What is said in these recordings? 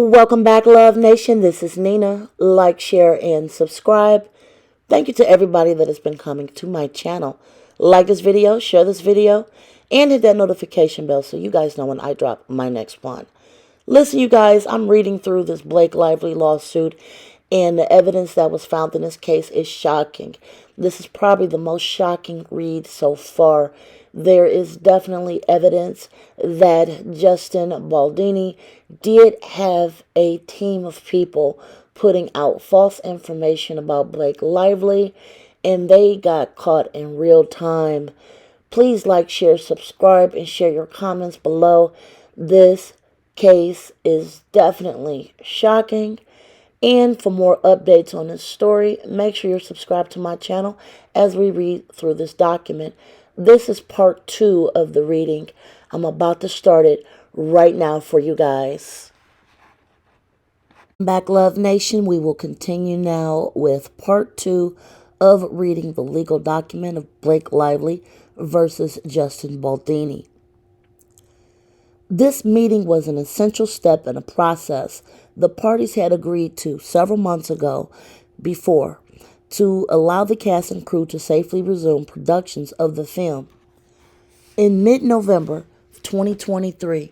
Welcome back, Love Nation. This is Nina. Like, share, and subscribe. Thank you to everybody that has been coming to my channel. Like this video, share this video, and hit that notification bell so you guys know when I drop my next one. Listen, you guys, I'm reading through this Blake Lively lawsuit, and the evidence that was found in this case is shocking. This is probably the most shocking read so far. There is definitely evidence that Justin Baldoni did have a team of people putting out false information about Blake Lively, and they got caught in real time. Please like, share, subscribe, and share your comments below. This case is definitely shocking. And for more updates on this story, make sure you're subscribed to my channel as we read through this document. This is part 2 of the reading. I'm about to start it right now for you guys. Back, Love Nation, we will continue now with part 2 of reading the legal document of Blake Lively versus Justin Baldoni. This meeting was an essential step in a process the parties had agreed to several months ago before to allow the cast and crew to safely resume productions of the film. In mid-November 2023,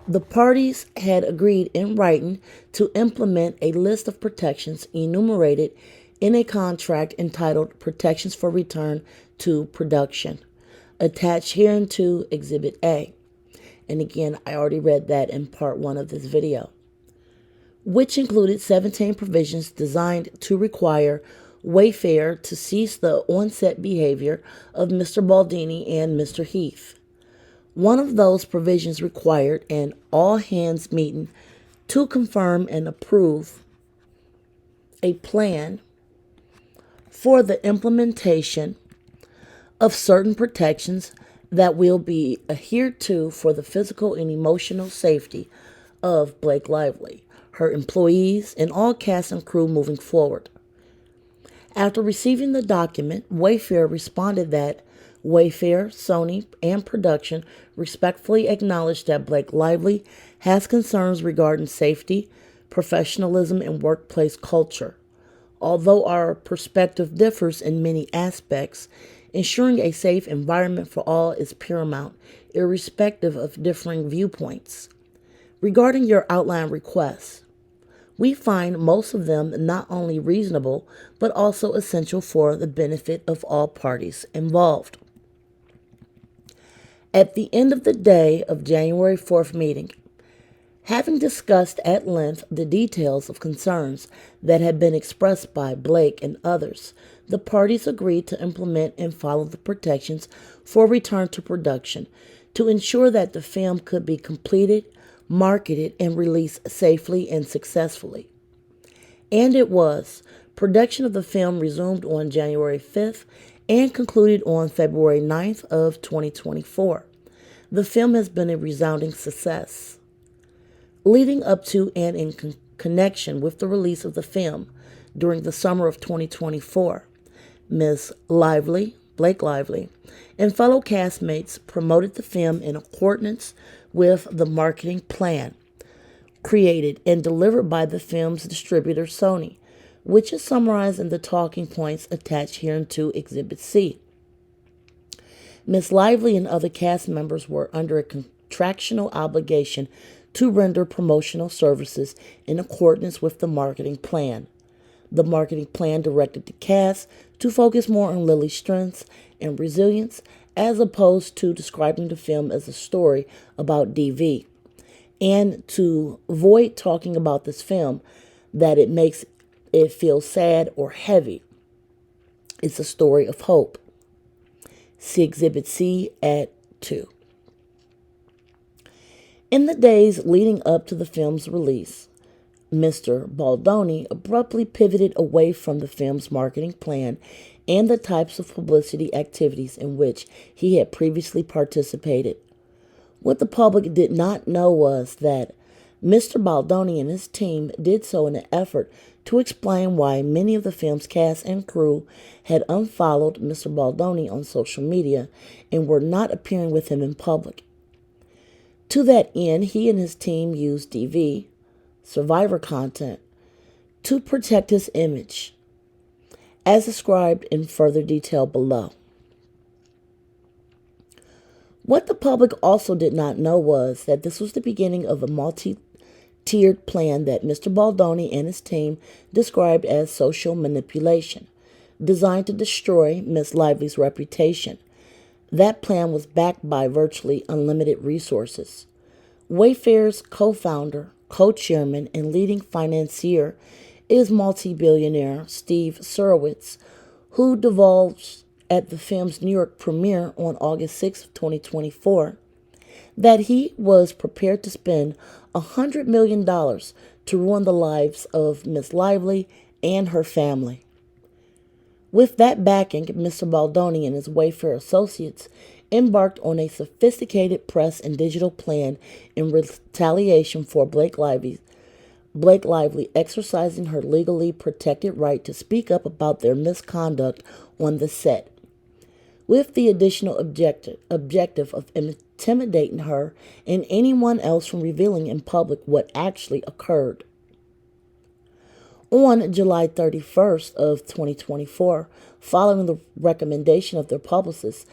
the parties had agreed in writing to implement a list of protections enumerated in a contract entitled Protections for Return to Production, attached hereunto Exhibit A. And again, I already read that in part 1 of this video, which included 17 provisions designed to require Wayfair to cease the on-set behavior of Mr. Baldoni and Mr. Heath. One of those provisions required an all-hands meeting to confirm and approve a plan for the implementation of certain protections that will be adhered to for the physical and emotional safety of Blake Lively, her employees, and all cast and crew moving forward. After receiving the document, Wayfair responded that Wayfair, Sony, and production respectfully acknowledge that Blake Lively has concerns regarding safety, professionalism, and workplace culture. Although our perspective differs in many aspects, ensuring a safe environment for all is paramount, irrespective of differing viewpoints. Regarding your outline requests, we find most of them not only reasonable, but also essential for the benefit of all parties involved. At the end of the day of January 4th meeting, having discussed at length the details of concerns that had been expressed by Blake and others, the parties agreed to implement and follow the protections for return to production to ensure that the film could be completed, marketed, and released safely and successfully. And it was. Production of the film resumed on January 5th and concluded on February 9th of 2024. The film has been a resounding success. Leading up to and in connection with the release of the film during the summer of 2024, Ms. Lively, Blake Lively, and fellow castmates promoted the film in accordance with the marketing plan created and delivered by the film's distributor Sony, which is summarized in the talking points attached hereunto Exhibit C. Ms. Lively and other cast members were under a contractual obligation to render promotional services in accordance with the marketing plan. The marketing plan directed the cast to focus more on Lily's strengths and resilience as opposed to describing the film as a story about DV, and to avoid talking about this film that it makes it feel sad or heavy. It's a story of hope. See Exhibit C at 2. In the days leading up to the film's release, Mr. Baldoni abruptly pivoted away from the film's marketing plan and the types of publicity activities in which he had previously participated. What the public did not know was that Mr. Baldoni and his team did so in an effort to explain why many of the film's cast and crew had unfollowed Mr. Baldoni on social media and were not appearing with him in public. To that end, he and his team used DV, survivor content to protect his image, as described in further detail below. What the public also did not know was that this was the beginning of a multi-tiered plan that Mr. Baldoni and his team described as social manipulation, designed to destroy Miss Lively's reputation. That plan was backed by virtually unlimited resources. Wayfair's co-founder, co-chairman, and leading financier is multi-billionaire Steve Surowitz, who divulged at the film's New York premiere on August 6, 2024, that he was prepared to spend $100 million to ruin the lives of Miss Lively and her family. With that backing, Mr. Baldoni and his Wayfair associates embarked on a sophisticated press and digital plan in retaliation for Blake Lively exercising her legally protected right to speak up about their misconduct on the set, with the additional objective of intimidating her and anyone else from revealing in public what actually occurred. On July 31st of 2024, following the recommendation of their publicist,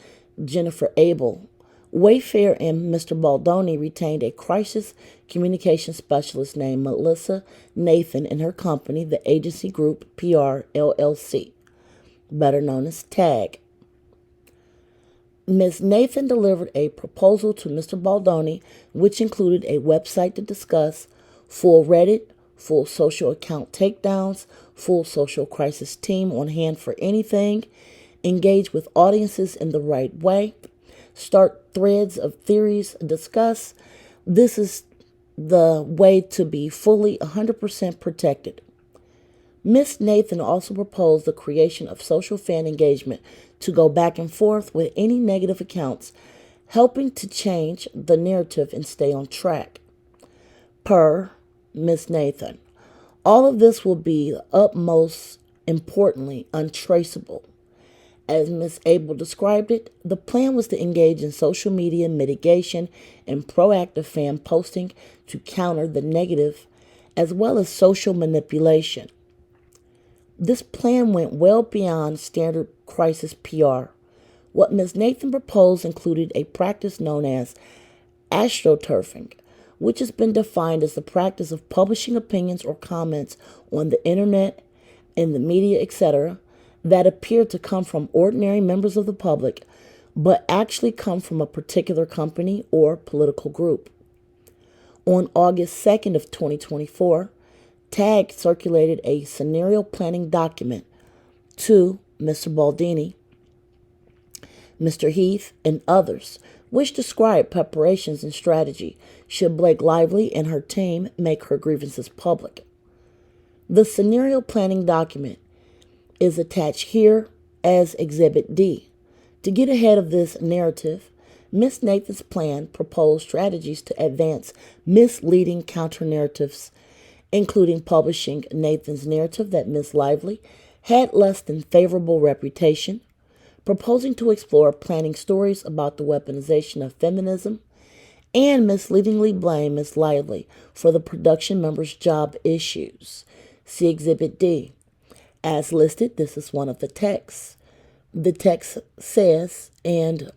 Jennifer Abel, Wayfair and Mr. Baldoni retained a crisis communication specialist named Melissa Nathan and her company, the agency group PR LLC, better known as TAG. Ms. Nathan delivered a proposal to Mr. Baldoni, which included a website to discuss, full Reddit, full social account takedowns, full social crisis team on hand for anything, engage with audiences in the right way, start threads of theories, discuss. This is the way to be fully 100% protected. Ms. Nathan also proposed the creation of social fan engagement to go back and forth with any negative accounts, helping to change the narrative and stay on track. Per Ms. Nathan, all of this will be utmost importantly untraceable. As Ms. Abel described it, the plan was to engage in social media mitigation and proactive fan posting to counter the negative, as well as social manipulation. This plan went well beyond standard crisis PR. What Ms. Nathan proposed included a practice known as astroturfing, which has been defined as the practice of publishing opinions or comments on the internet, in the media, etc., that appear to come from ordinary members of the public, but actually come from a particular company or political group. On August 2nd of 2024, TAG circulated a scenario planning document to Mr. Baldoni, Mr. Heath, and others, which described preparations and strategy should Blake Lively and her team make her grievances public. The scenario planning document is attached here as Exhibit D. To get ahead of this narrative, Ms. Nathan's plan proposed strategies to advance misleading counter-narratives, including publishing Nathan's narrative that Ms. Lively had less than favorable reputation, proposing to explore planning stories about the weaponization of feminism, and misleadingly blame Ms. Lively for the production members' job issues. See Exhibit D. As listed, this is one of the texts. The text says, and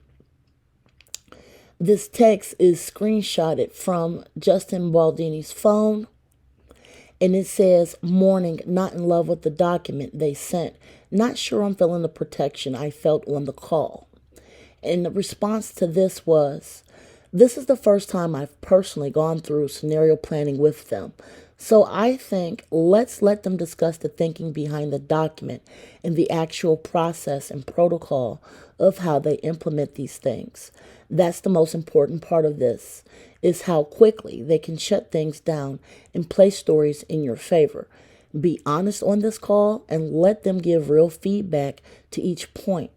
this text is screenshotted from Justin Baldini's phone, and it says, "Morning, not in love with the document they sent. Not sure I'm feeling the protection I felt on the call." And the response to this was, "This is the first time I've personally gone through scenario planning with them. So I think let's let them discuss the thinking behind the document and the actual process and protocol of how they implement these things. That's the most important part of this, is how quickly they can shut things down and play stories in your favor. Be honest on this call and let them give real feedback to each point."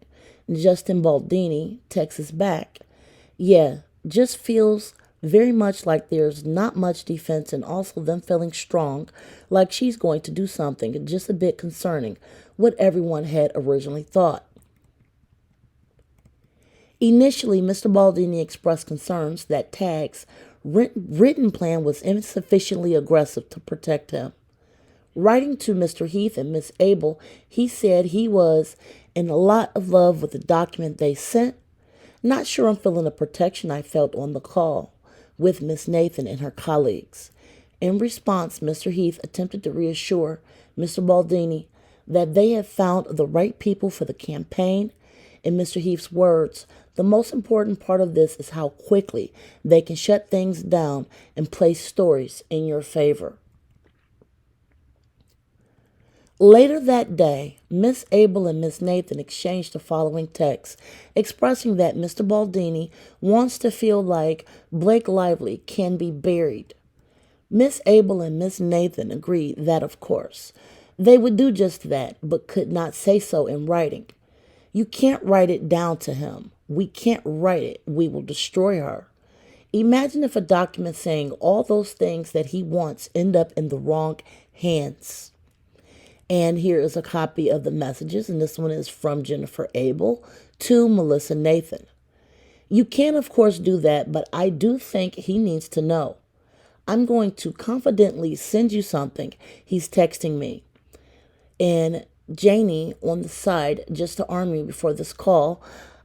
Justin Baldoni texts back, "Yeah, just feels very much like there's not much defense, and also them feeling strong, like she's going to do something, just a bit concerning what everyone had originally thought." Initially, Mr. Baldoni expressed concerns that TAG's written plan was insufficiently aggressive to protect him. Writing to Mr. Heath and Miss Abel, he said he was in a lot of love with the document they sent. Not sure I'm feeling the protection I felt on the call with Miss Nathan and her colleagues. In response, Mr. Heath attempted to reassure Mr. Baldoni that they had found the right people for the campaign. In Mr. Heath's words, the most important part of this is how quickly they can shut things down and place stories in your favor. Later that day, Miss Abel and Miss Nathan exchanged the following text, expressing that Mr. Baldoni wants to feel like Blake Lively can be buried. Miss Abel and Miss Nathan agreed that, of course, they would do just that, but could not say so in writing. You can't write it down to him. We can't write it. We will destroy her. Imagine if a document saying all those things that he wants end up in the wrong hands. And here is a copy of the messages, and this one is from Jennifer Abel to Melissa Nathan. You can, of course, do that, but I do think he needs to know. I'm going to confidently send you something. He's texting me. And Janie on the side, just to arm you before this call,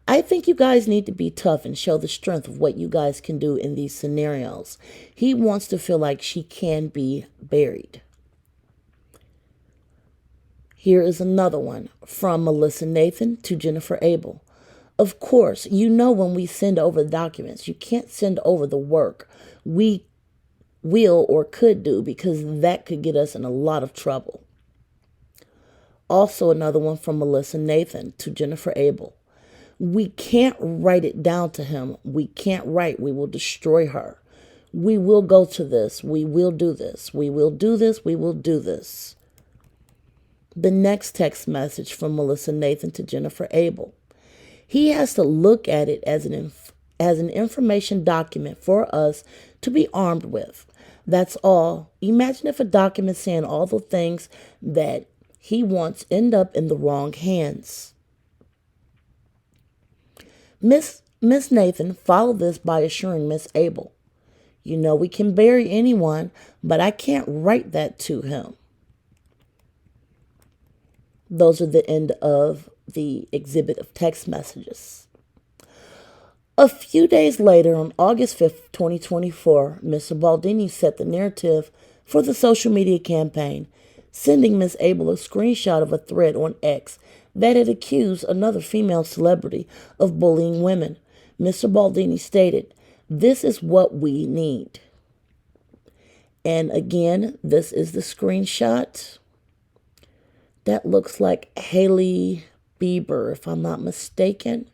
I think you guys need to be tough and show the strength of what you guys can do in these scenarios. He wants to feel like she can be buried. Here is another one from Melissa Nathan to Jennifer Abel. Of course, you know when we send over the documents, you can't send over the work we will or could do because that could get us in a lot of trouble. Also another one from Melissa Nathan to Jennifer Abel. We can't write it down to him. We can't write. We will destroy her. We will go to this. We will do this. We will do this. We will do this. The next text message from Melissa Nathan to Jennifer Abel. He has to look at it as an information document for us to be armed with. That's all. Imagine if a document saying all the things that he wants end up in the wrong hands. Miss Nathan followed this by assuring Miss Abel, you know we can bury anyone, but I can't write that to him. Those are the end of the exhibit of text messages. A few days later, on August 5th, 2024, Mr. Baldoni set the narrative for the social media campaign, sending Miss Abel a screenshot of a thread on X that had accused another female celebrity of bullying women. Mr. Baldoni stated, "This is what we need." And again, this is the screenshot. That looks like Hailey Bieber, if I'm not mistaken.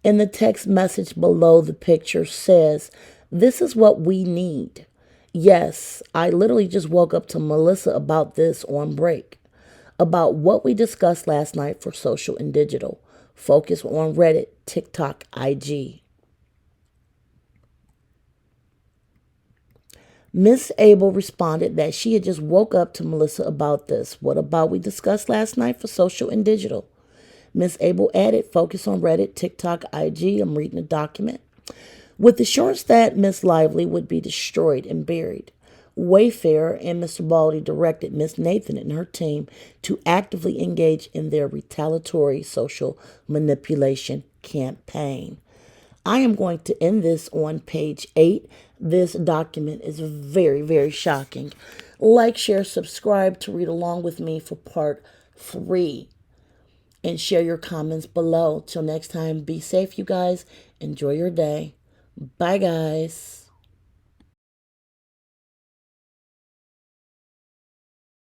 And the text message below the picture says, "This is what we need." Yes, I literally just woke up to Melissa about this on break, about what we discussed last night for social and digital. Focus on Reddit, TikTok, IG. Miss Abel responded that she had just woke up to Melissa about this. What about we discussed last night for social and digital? Miss Abel added, focus on Reddit, TikTok, IG. I'm reading the document. With assurance that Miss Lively would be destroyed and buried. Wayfarer and Mr. Baldy directed Miss Nathan and her team to actively engage in their retaliatory social manipulation campaign. I am going to end this on page 8. This document is very, very shocking. Like, share, subscribe to read along with me for part 3. And share your comments below. Till next time, be safe, you guys. Enjoy your day. Bye, guys.